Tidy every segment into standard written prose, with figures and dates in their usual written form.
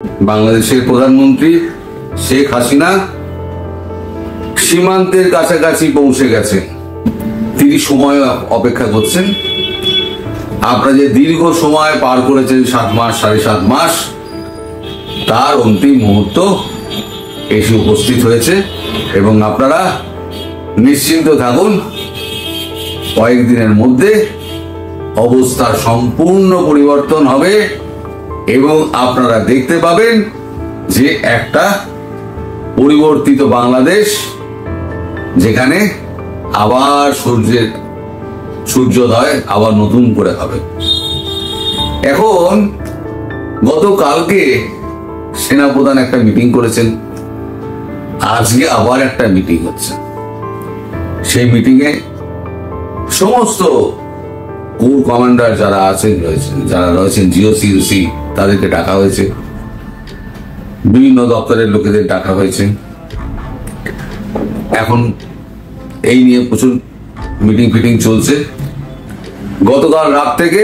বাংলাদেশের প্রধানমন্ত্রী শেখ হাসিনা সীমান্তের কাছাকাছি পৌঁছে গেছেন। তিনি সময় অপেক্ষা করছেন। আপনারা যে দীর্ঘ সময় পার করেছেন 7 মাস 7.5 মাস, তার অন্তিম মুহূর্ত এসে উপস্থিত হয়েছে এবং আপনারা নিশ্চিন্ত থাকুন, কয়েকদিনের মধ্যে অবস্থার সম্পূর্ণ পরিবর্তন হবে এবং আপনারা দেখতে পাবেন যে একটা পরিবর্তিত বাংলাদেশ, যেখানে আবার সূর্যোদয় আবার নতুন করে হবে। এখন গতকালকে সেনাপ্রধান একটা মিটিং করেছেন, আজকে আবার একটা মিটিং হচ্ছে। সেই মিটিংয়ে সমস্ত কোর কমান্ডার যারা রয়েছেন জিওসিউসি, তাদেরকে ডাকা হয়েছে, বিভিন্ন দপ্তরের লোকেদের ডাকা হয়েছে। এখন এই নিয়ে প্রচুর মিটিং ফিটিং চলছে। গতকাল রাত থেকে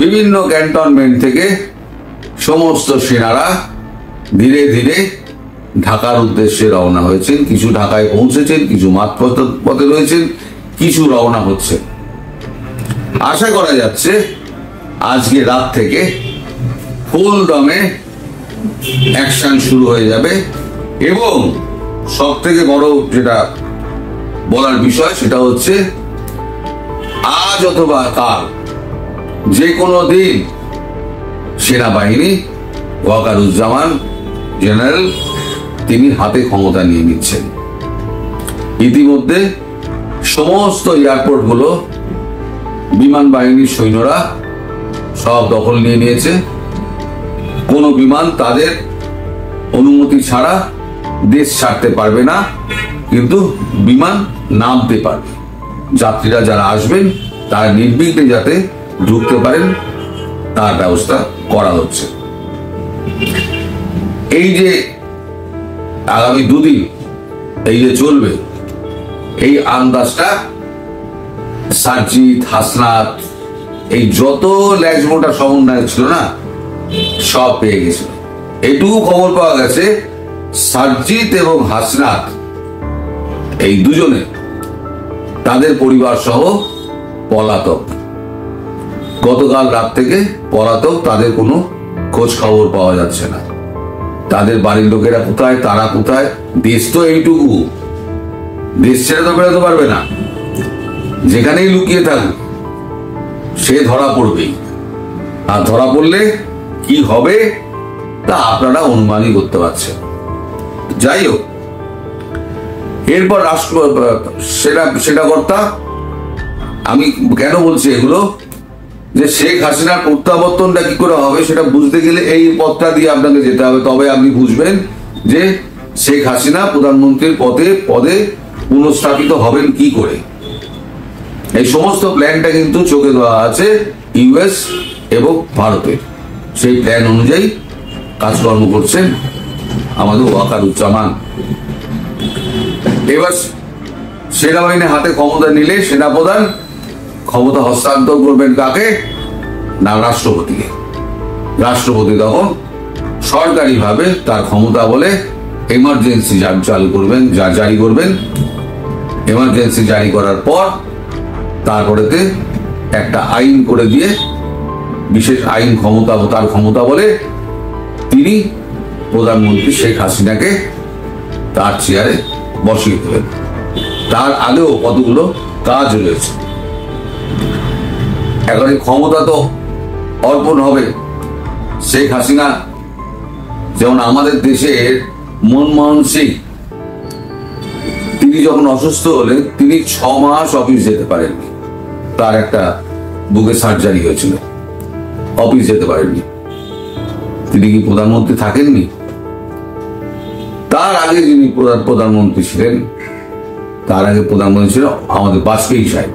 বিভিন্ন ক্যান্টনমেন্ট থেকে সমস্ত সেনারা ধীরে ধীরে ঢাকার উদ্দেশ্যে রওনা হয়েছেন। কিছু ঢাকায় পৌঁছেছেন, কিছু মাঝপথে রয়েছেন, কিছু রওনা হচ্ছে। আশা করা যাচ্ছে আজকে রাত থেকে ফুল দমে অ্যাকশন শুরু হয়ে যাবে এবং সব থেকে বড় যেটা বলার বিষয় সেটা হচ্ছে আজ অথবা কাল যে কোনো দিন সেনাবাহিনী ওয়াকারুজ্জামান জেনারেল তিনি হাতে ক্ষমতা নিয়ে নিচ্ছেন। ইতিমধ্যে সমস্ত এয়ারপোর্ট গুলো বিমান বাহিনীর সৈন্যরা সব দখল নিয়ে নিয়েছে। কোনো বিমান তাদের অনুমতি ছাড়া দেশ ছাড়তে পারবে না, কিন্তু বিমান নামতে পারবে। যাত্রীরা যারা আসবেন তারা নির্বিঘ্নে যাতে ঢুকতে পারেন তার ব্যবস্থা করা হচ্ছে। এই যে আগামী 2 দিন এই যে চলবে, এই আন্দাজটা সার্জিত, হাসনাত, এই যত ল্যাজমোটা সমন্বয় ছিল না, সব পেয়ে গেছিল। এইটুকু খবর পাওয়া গেছে সার্জিত এবং হাসনাত এই দুজনে তাদের পরিবার সহ পলাতক। গতকাল রাত থেকে পলাতক, তাদের কোনো খোঁজ খবর পাওয়া যাচ্ছে না। তাদের বাড়ির লোকেরা কোথায়, তারা কোথায়? দেশ তো এইটুকু, দেশ ছেড়ে তো বেরোতে পারবে না। যেখানেই লুকিয়ে থাকুক সে ধরা পড়বেই, আর ধরা পড়লে কি হবে তা আপনারা অনুমানই করতে পারছেন। যাই হোক, এরপর সেনাকর্তা, আমি কেন বলছি এগুলো, যে শেখ হাসিনার প্রত্যাবর্তনটা কি করে হবে সেটা বুঝতে গেলে এই পথটা দিয়ে আপনাকে যেতে হবে। তবে আপনি বুঝবেন যে শেখ হাসিনা প্রধানমন্ত্রীর পদে পুনঃস্থাপিত হবেন কি করে। এই সমস্ত প্ল্যানটা কিন্তু চোখে দেওয়া আছে ইউএস এবং ভারতের। সেই প্ল্যান অনুযায়ী কাজকর্ম করছেন আমাদের ওয়াকারুজ্জামান। এবার সেনাবাহিনীর হাতে ক্ষমতা নিলে সেনাপ্রধান ক্ষমতা হস্তান্তর করবেন কাকে? না, রাষ্ট্রপতিকে। রাষ্ট্রপতি তখন সরকারিভাবে তার ক্ষমতা বলে এমার্জেন্সি জারি করবেন। এমার্জেন্সি জারি করার পর তারপরেতে একটা আইন করে দিয়ে, বিশেষ আইন ক্ষমতা, তার ক্ষমতা বলে তিনি প্রধানমন্ত্রী শেখ হাসিনাকে তার চেয়ারে বসিয়ে দেবেন। তার আগেও কতগুলো কাজ রয়েছে। এখন ক্ষমতা তো অর্পণ হবে। শেখ হাসিনা যেমন আমাদের দেশের মনমোহন সিং, তিনি যখন অসুস্থ হলেন তিনি 6 মাস অফিস যেতে পারেননি। তার একটা বুকে সার্জারি হয়েছিল, অফিস যেতে পারেননি। তিনি কি প্রধানমন্ত্রী থাকেননি? তার আগে যিনি প্রধানমন্ত্রী ছিলেন, তার আগে প্রধানমন্ত্রী ছিল আমাদের বাজপেয়ী সাহেব।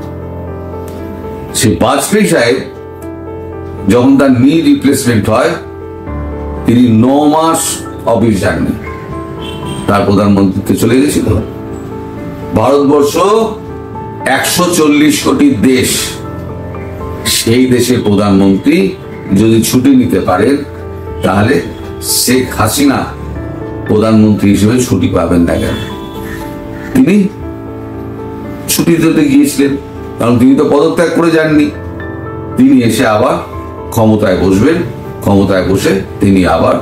সেই বাজপেয়ী সাহেব যখন তার নি রিপ্লেসমেন্ট হয়, তিনি 9 মাস অফিস যাননি, তার প্রধানমন্ত্রীতে চলে গেছিল। ভারতবর্ষ 140 কোটি দেশ, সেই দেশের প্রধানমন্ত্রী যদি ছুটি নিতে পারেন তাহলে শেখ হাসিনা প্রধানমন্ত্রী হিসেবে ছুটি পাবেন না কেন? তিনি ছুটি দিতে গিয়েছিলেন, কারণ তিনি তো পদত্যাগ করে যাননি। তিনি এসে আবার ক্ষমতায় বসবেন, ক্ষমতায় বসে তিনি আবার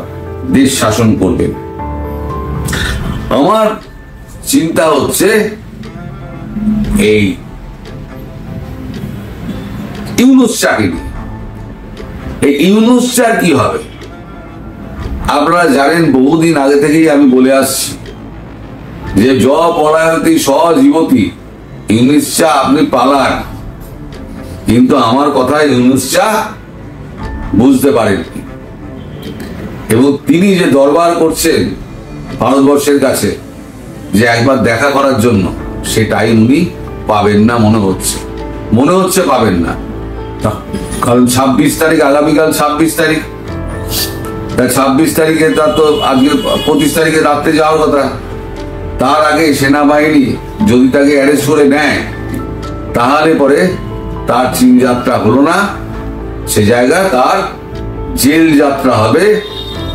দেশ শাসন করবেন। আমার চিন্তা হচ্ছে এই ইউনূস শাহকে নিয়ে। এই ইউনূস শাহ কি হবে? আপনারা জানেন, বহুদিন আগে থেকেই আমি বলে আসছি যে জ পলায়তি সজীবতী, ইউনূস শাহ আপনি পালান। কিন্তু আমার কথা ইউনূস শাহ বুঝতে পারেননি, এবং তিনি যে দরবার করছেন ভারতবর্ষের কাছে যে একবার দেখা করার জন্য, সেটাই উনি পাবেন না মনে হচ্ছে পাবেন না। কারণ 26 তারিখ, আগামীকাল 26 তারিখ, 26 তারিখে তার তো আজকে 25 তারিখে রাত্রে যাওয়ার কথা। তার আগে সেনাবাহিনী যদি তাকে অ্যারেস্ট করে নেয়, তাহলে পরে তার চীন যাত্রা হলো না, সে জায়গায় তার জেল যাত্রা হবে,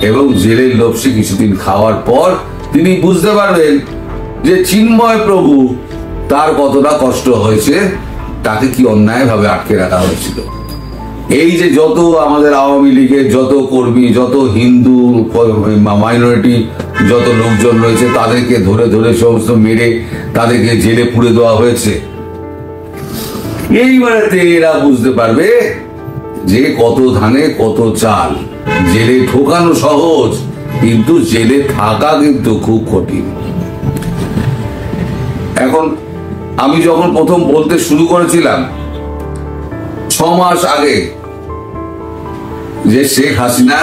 এবং জেলের লপসি কিছুদিন খাওয়ার পর তিনি বুঝতে পারবেন যে চিন্ময় প্রভু তার কতটা কষ্ট হয়েছে, তাকে কি অন্যায়ভাবে আটকে রাখা হয়েছিল। এই যে যত আমাদের আওয়ামী লীগের যত কর্মী, যত হিন্দু মাইনরিটি যত লোকজন রয়েছে, তাদেরকে ধরে ধরে সমস্ত মেরে তাদেরকে জেলে পুরে দেওয়া হয়েছে। এইবারে এরা বুঝতে পারবে যে কত ধানে কত চাল। জেলে ঢোকানো সহজ, কিন্তু জেলে থাকা কিন্তু খুব কঠিন। এখন আমি যখন প্রথম বলতে শুরু করেছিলাম 6 মাস আগে যে শেখ হাসিনা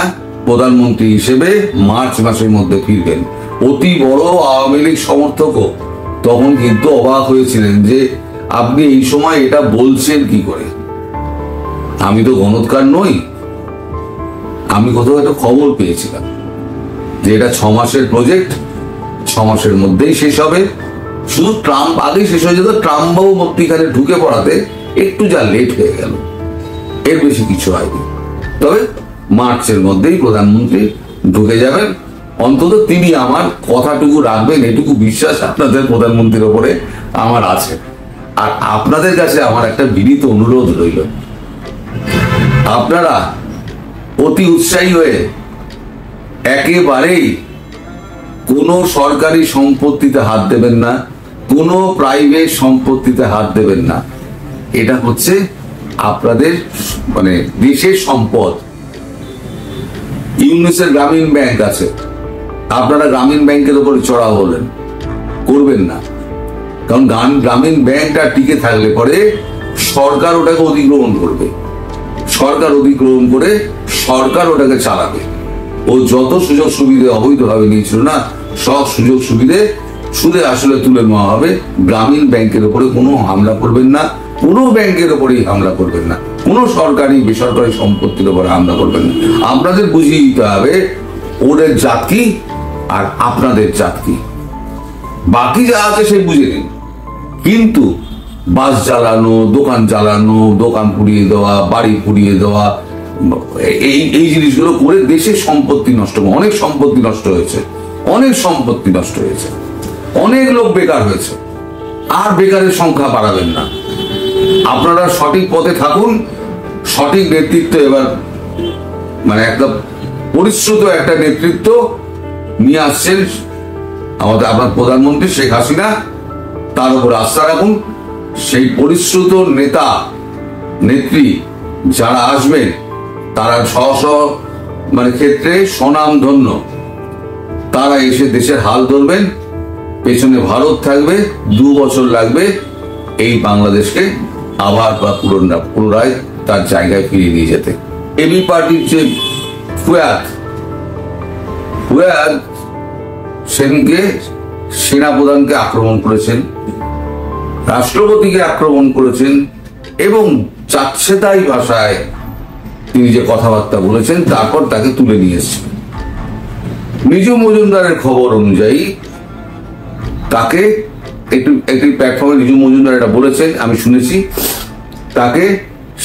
প্রধানমন্ত্রী হিসেবে মার্চ মাসের মধ্যে ফিরবেন, অতি বড় আওয়ামী লীগ সমর্থকও তখন কিন্তু অবাক হয়েছিলেন যে আপনি এই সময় এটা বলছেন কি করে। আমি তো গণৎকার নই, আমি কোথাও একটা খবর পেয়েছিলাম যে এটা 6 মাসের প্রজেক্ট, 6 মাসের মধ্যেই শেষ হবে। শুধু ট্রাম্প আগেই শেষ হয়ে যেত, ট্রাম্প বাবু মধ্যিখানে ঢুকে পড়াতে একটু যা লেট হয়ে গেল, এর বেশি কিছু হয়নি। তবে মার্চের মধ্যেই প্রধানমন্ত্রী ঢুকে যাবেন, অন্তত তিনি আমার কথাটুকু রাখবেন, এটুকু বিশ্বাস আপনাদের প্রধানমন্ত্রীর ওপরে আমার আছে। আর আপনাদের কাছে আমার একটা বিনীত অনুরোধ রইল, আপনারা অতি উৎসাহী হয়ে একেবারেই কোনো সরকারি সম্পত্তিতে হাত দেবেন না, কোনো প্রাইভেট সম্পত্তিতে হাত দেবেন না। এটা হচ্ছে আপনাদের মানে দেশের সম্পদ। ইউনিসের গ্রামীণ ব্যাংক আছে, আপনারা গ্রামীণ ব্যাংকের উপরে চড়াও করবেন না, কারণ গ্রামীণ ব্যাংকটা টিকে থাকলে পরে সরকার ওটাকে অধিগ্রহণ করবে, সরকার অধিগ্রহণ করে সরকার ওটাকে চালাবে। ও যত সুযোগ সুবিধে অবৈধভাবে নিয়েছিল না, সব সুযোগ সুবিধে সুদে আসলে তুলে নেওয়া হবে। গ্রামীণ ব্যাংকের উপরে কোনো হামলা করবেন না, কোনো ব্যাংকের উপরেই হামলা করবেন না, কোনো সরকারি বেসরকারি সম্পত্তির উপরে হামলা করবেন না। আপনাদের বুঝিয়ে দিতে হবে ওদের জাত কি আর আপনাদের জাত কি। বাকি যা আছে সে বুঝে নিন, কিন্তু বাস জ্বালানো, দোকান জ্বালানো, দোকান পুড়িয়ে দেওয়া, বাড়ি পুড়িয়ে দেওয়া, এই জিনিসগুলো করে দেশের সম্পত্তি নষ্ট, অনেক সম্পত্তি নষ্ট হয়েছে, অনেক সম্পত্তি নষ্ট হয়েছে, অনেক লোক বেকার হয়েছে। আর বেকারের সংখ্যা বাড়াবেন না। আপনারা সঠিক পথে থাকুন, সঠিক নেতৃত্ব এবার মানে একটা পরিশ্রুত একটা নেতৃত্ব নিয়ে আসছেন আমাদের আপনার প্রধানমন্ত্রী শেখ হাসিনা, তার উপর আস্থা রাখুন। সেই পরিশ্রুত নেতা নেত্রী যারা আসবেন তারা মানে ক্ষেত্রে স্বনাম ধন্য, তারা এসে দেশের হাল ধরবেন, পেছনে ভারত থাকবে। 2 বছর লাগবে এই বাংলাদেশকে আবার বা পুনরায় তার জায়গায় ফিরিয়ে নিয়ে যেতে। এবি পার্টির যে ফুয়াদ সেদিনকে সেনাপ্রধানকে আক্রমণ করেছেন, রাষ্ট্রপতিকে আক্রমণ করেছেন, এবং চাচ্ছেতাই ভাষায় তিনি যে কথাবার্তা বলেছেন, তারপর তাকে তুলে নিয়ে এসেছেন। নিজু মজুমদারের খবর অনুযায়ী তাকে একটি প্ল্যাটফর্মে নিজু মজুমদার এটা বলেছেন, আমি শুনেছি, তাকে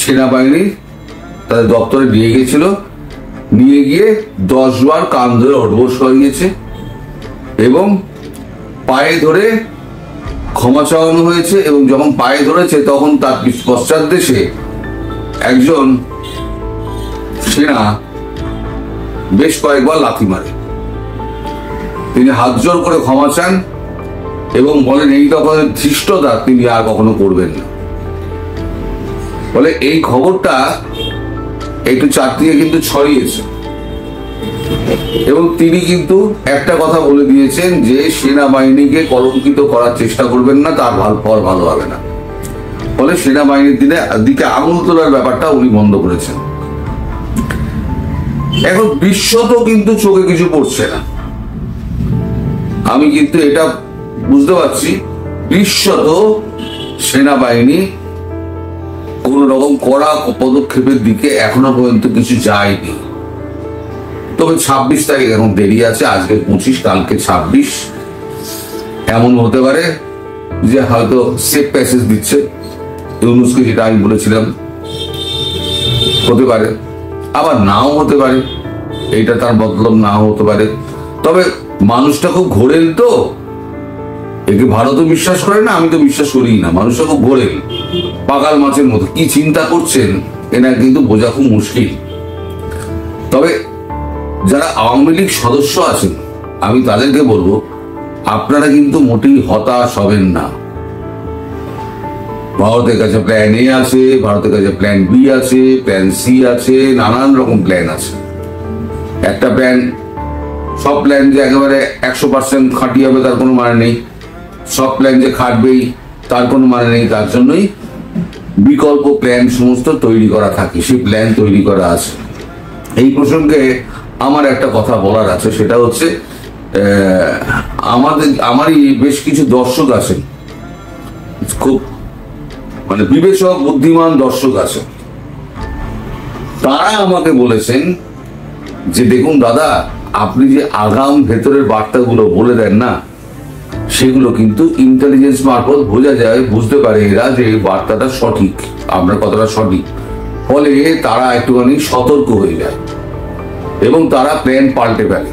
সেনাবাহিনী তাদের দপ্তরে নিয়ে গিয়েছিল নিয়ে গিয়ে 10 বার কান ধরে ওঠবোস করিয়েছে এবং পায়ে ধরে ক্ষমা চাওয়ানো হয়েছে। এবং যখন পায়ে ধরেছে তখন তার পশ্চাৎ দেশে একজন সেনা বেশ কয়েকবার লাথি মারে। তিনি হাত জোর করে ক্ষমা চান এবং বলেন এই ধরনের ধৃষ্টতা তিনি আর কখনো করবেন না। বলে এই খবরটা একটু চারদিকে কিন্তু ছড়িয়েছে এবং তিনি কিন্তু একটা কথা বলে দিয়েছেন যে সেনাবাহিনীকে কলঙ্কিত করার চেষ্টা করবেন না, তার ফল ভালো হবে না। ফলে সেনাবাহিনীর দিকে আঙুল তোলার ব্যাপারটা উনি বন্ধ করেছেন। এখন বিশ্ব তো কিন্তু চোখে কিছু পড়ছে না, আমি কিন্তু এটা বুঝতে পারছি। বিশ্ব তো সেনাবাহিনী কোন রকম কড়া পদক্ষেপের দিকে এখনো পর্যন্ত কিছু যায়নি। তবে 26 তারিখ এখন দেরি আছে, আজকে 25, কালকে 26। এমন হতে পারে যে হয়তো সেফ প্যাসেজ দিচ্ছে ইউনূসকে, যেটা আমি বলেছিলাম, হতে পারে, আবার নাও হতে পারে, এইটা তার মতলব নাও হতে পারে। তবে মানুষটা খুব ঘোরেল, তো একে ভারতও বিশ্বাস করে না, আমি তো বিশ্বাস করি না। মানুষটা খুব ঘোরেল, পাগাল মাছের মতো, কি চিন্তা করছেন এনার কিন্তু বোঝা খুব মুশকিল। তবে যারা আওয়ামী লীগ সদস্য আছেন আমি তাদেরকে বলবো, আপনারা কিন্তু মোটেই হতাশ হবেন না। ভারতের কাছে প্ল্যান এ আছে, ভারতের কাছে প্ল্যান বি আছে, প্ল্যান সি আছে, নানান রকম প্ল্যান আছে। একটা প্ল্যান, সব প্ল্যান যে একেবারে 100% খাঁটি হবে তার কোনো মানে নেই, সব প্ল্যান যে খাটবেই তার কোনো মানে নেই। তার জন্যই বিকল্প প্ল্যান সমস্ত তৈরি করা থাকে, সেই প্ল্যান তৈরি করা আছে। এই প্রসঙ্গে আমার একটা কথা বলার আছে, সেটা হচ্ছে আমারই বেশ কিছু দর্শক আছেন, খুব মানে বিবেচক বুদ্ধিমান দর্শক আছে। তারা আমাকে বলেছেন যে দেখুন দাদা, আপনি যে আগাম ভেতরের বার্তাগুলো বলে দেন না, সেগুলো কিন্তু ইন্টেলিজেন্স মারফত বোঝা যায়, বুঝতে পারে এরা যে এই বার্তাটা সঠিক, আপনার কথাটা সঠিক। ফলে তারা একটুখানি সতর্ক হয়ে যায় এবং তারা প্ল্যান পাল্টে ফেলে।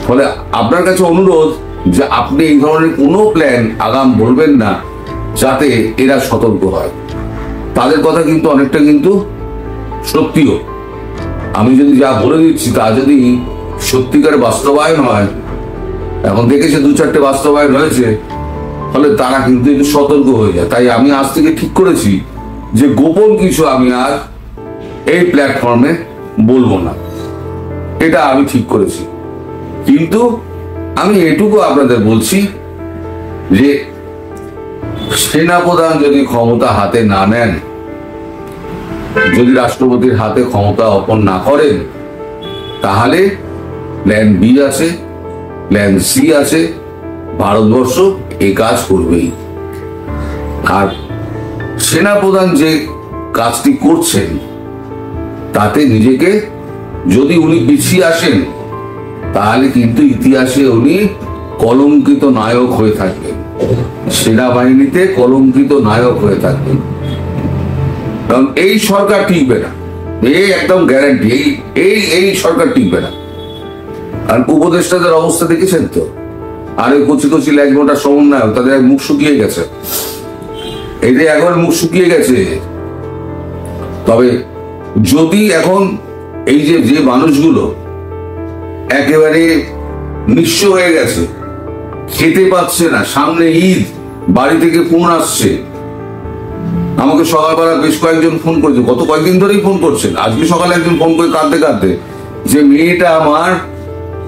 ফলে আপনার কাছে অনুরোধ যে আপনি এই ধরনের কোনো প্ল্যান আগাম বলবেন না, যাতে এরা সতর্ক হয়। তাদের কথা কিন্তু অনেকটা কিন্তু সত্যিও, আমি যদি যা বলে দিচ্ছি তা যদি সত্যিকার বাস্তবায়ন হয়, এখন দেখেছে 2-4টে বাস্তবায়ন হয়েছে, ফলে তারা কিন্তু একটু সতর্ক হয়ে যায়। তাই আমি আজ থেকে ঠিক করেছি যে গোপন কিছু আমি আর এই প্ল্যাটফর্মে বলবো না, এটা আমি ঠিক করেছি। কিন্তু আমি এটুকু আপনাদের বলছি যে সেনাপ্রধান যদি ক্ষমতা হাতে না নেন, যদি রাষ্ট্রপতির হাতে ক্ষমতা অর্পণ না করেন, তাহলে প্ল্যান বি আছে, প্ল্যান সি আছে, ভারতবর্ষ এই কাজ করবেই। আর সেনাপ্রধান যে কাজটি করছেন তাতে নিজেকে যদি উনি পিছিয়ে আসেন, তাহলে কিন্তু ইতিহাসে উনি কলঙ্কিত নায়ক হয়ে থাকবেন, সেনাবাহিনীতে কলঙ্কিত নায়ক হয়ে থাকবেন। কারণ এই সরকার টিকবে না, এই একদম গ্যারান্টি, এই সরকার টিকবে না। আর উপদেষ্টাদের অবস্থা দেখেছেন তো, আর ওই কচি কচি ল্যাজমোটা সমন্বয়, তাদের মুখ শুকিয়ে গেছে, এদের একবার মুখ শুকিয়ে গেছে। তবে যদি এখন এই যে মানুষগুলো একেবারে নিঃস্ব হয়ে গেছে, খেতে পাচ্ছে না, সামনে ঈদ, বাড়ি থেকে ফোন আসছে, আমাকে সকালবেলা বেশ কয়েকজন ফোন করেছে, গত কয়েকদিন ধরেই ফোন করছেন। আজকে সকালে একজন ফোন করে কাঁদতে কাঁদতে, যে মেয়েটা আমার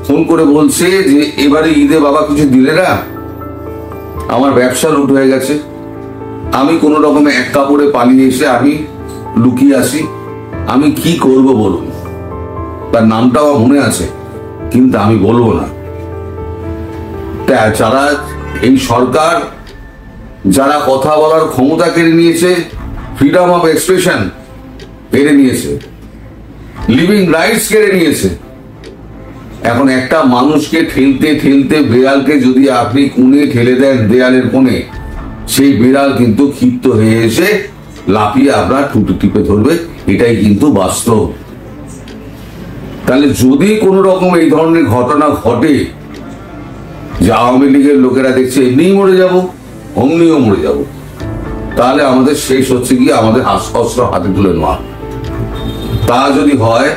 ফোন করে বলছে যে এবারে ঈদে বাবা কিছু দিলে না, আমার ব্যবসা লুট হয়ে গেছে, আমি কোন রকমে এক কাপড়ে পালিয়ে এসে আমি লুকিয়ে আসি, আমি কি করব বলুন। তার নামটাও মনে আছে, কিন্তু আমি বলবো না। যারা এই সরকার, যারা কথা বলার ক্ষমতা কেড়ে নিয়েছে, ফ্রিডম অফ এক্সপ্রেশন কেড়ে নিয়েছে, লিভিং রাইটস কেড়ে নিয়েছে, এখন একটা মানুষকে ঠেলতে ঠেলতে বিড়ালকে যদি আপনি কোণে ঠেলে দেন, দেয়ালের কোণে, সেই বিড়াল কিন্তু ক্ষিপ্ত হয়ে এসে লাফিয়ে আপনার ঠুটু টিপে ধরবে। এটাই কিন্তু বাস্তব। তাহলে যদি কোনো রকম এই ধরনের ঘটনা ঘটে যে আওয়ামী লীগের লোকেরা দেখছে এমনিই মরে যাব, অমনিও মরে যাব, তাহলে আমাদের শেষ হচ্ছে গিয়ে আমাদের অস্ত্র হাতে তুলে নেওয়া। তা যদি হয়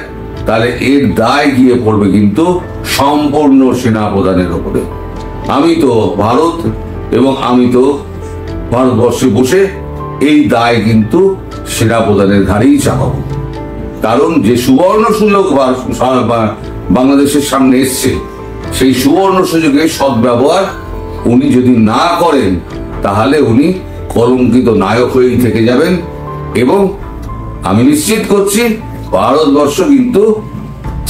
তাহলে এর দায় গিয়ে পড়বে কিন্তু সম্পূর্ণ সেনা প্রধানের উপরে। আমি তো ভারত এবং আমি তো ভারতবর্ষে বসে এই দায় কিন্তু সেনা প্রধানের ঘাড়েই চাপাবো। কারণ যে সুবর্ণ সুযোগ বাংলাদেশের সামনে এসছে, সেই সুবর্ণ সুযোগে সদ্ব্যবহার উনি যদি না করেন তাহলে উনি কলঙ্কিত নায়ক হয়েই থেকে যাবেন। এবং আমি নিশ্চিত করছি ভারতবর্ষ কিন্তু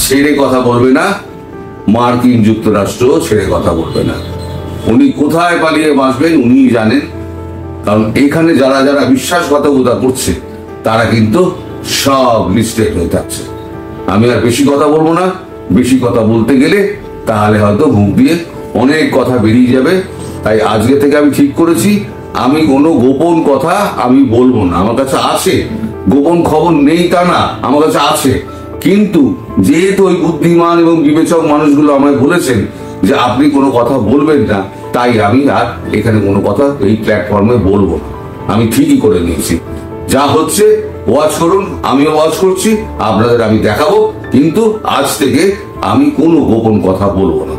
ছেড়ে কথা বলবে না, মার্কিন যুক্তরাষ্ট্র ছেড়ে কথা বলবে না। উনি কোথায় পালিয়ে বাঁচবেন উনিই জানেন। কারণ এখানে যারা যারা বিশ্বাসঘাতকতা করছে তারা কিন্তু সব লিস্টেড হয়ে থাকছে। আমি আর বেশি কথা বলবো না, বেশি কথা বলতে গেলে তাহলে হয়তো মুখ দিয়ে অনেক কথা বেরিয়ে যাবে। তাই আজকে থেকে আমি ঠিক করেছি আমি কোনো গোপন কথা আমি বলবো না। আমার কাছে আছে, গোপন খবর নেই তা না, আমার কাছে আছে। কিন্তু যেহেতু ওই বুদ্ধিমান এবং বিবেচক মানুষগুলো আমায় বলেছেন যে আপনি কোনো কথা বলবেন না, তাই আমি আর এখানে কোনো কথা এই প্ল্যাটফর্মে বলবো না। আমি ঠিকই করে নিয়েছি, যা হচ্ছে ওয়াচ করুন, আমিও ওয়াচ করছি, আপনাদের আমি দেখাবো। কিন্তু আজ থেকে আমি কোনো গোপন কথা বলবো না।